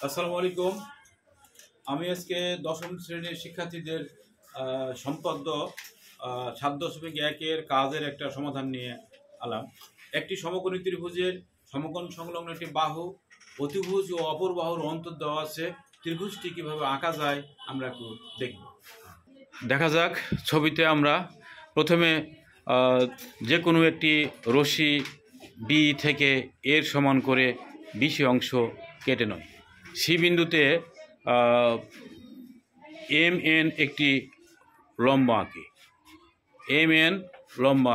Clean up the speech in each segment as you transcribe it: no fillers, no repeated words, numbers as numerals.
আসসালামু আলাইকুম। আমি আজকে দশম শ্রেণীর শিক্ষার্থীদের সম্পাদ্য 7.1-এর কাজের একটা সমাধান নিয়ে আলাম। একটি সমকোণী ত্রিভুজের সমকোণ সংলগ্ন একটি বাহু, অতিভুজ ও অপর বাহুর অন্তর দেওয়া আছে। ত্রিভুজটি কিভাবে আঁকা যায় আমরা একটু দেখব। দেখা যাক ছবিতে আমরা প্রথমে যে কোনো একটি রশ্মি বি থেকে এর সমান করে বিসি অংশ কেটে নয়। সি বিন্দুতে এম এন একটি লম্ব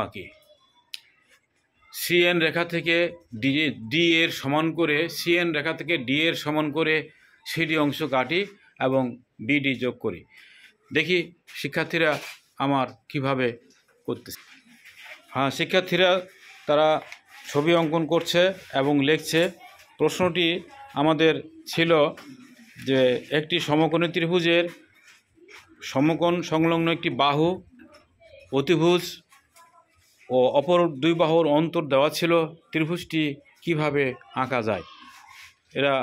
আঁকি, সিএন রেখা থেকে ডি এর সমান করে সিএন রেখা থেকে ডি এর সমান করে সিডি অংশ কাটি এবং বিডি যোগ করি। দেখি শিক্ষার্থীরা আমার কিভাবে করতেছে। হ্যাঁ, শিক্ষার্থীরা তারা ছবি অঙ্কন করছে এবং লিখছে। প্রশ্নটি আমাদের ছিল যে একটি সমকোণী ত্রিভুজের সমকোণ সংলগ্ন একটি বাহু, অতিভুজ ও অপর দুই বাহুর অন্তর দেওয়া ছিল। ত্রিভুজটি কিভাবে আঁকা যায় এরা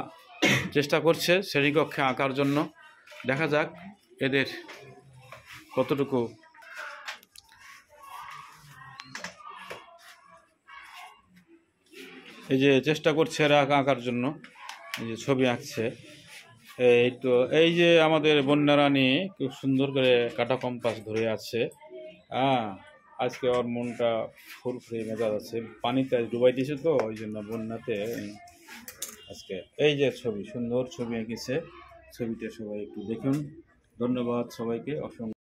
চেষ্টা করছে শ্রেণীকক্ষে আঁকার জন্য। দেখা যাক এদের কতটুকু এই যে চেষ্টা করছে এরা আঁকার জন্য, এই যে ছবি আঁকছে। এই তো এই যে আমাদের বন্যা রানী খুব সুন্দর করে কাটা কম্পাস ধরে আছে। আজকে ওর মনটা ফুরফুরে মেজাজ আছে, পানিতে ডুবাই দিয়েছে তো ওই জন্য বন্যাতে আজকে। এই যে ছবি, সুন্দর ছবি এঁকেছে। ছবিটা সবাই একটু দেখুন। ধন্যবাদ সবাইকে, অসংখ্য।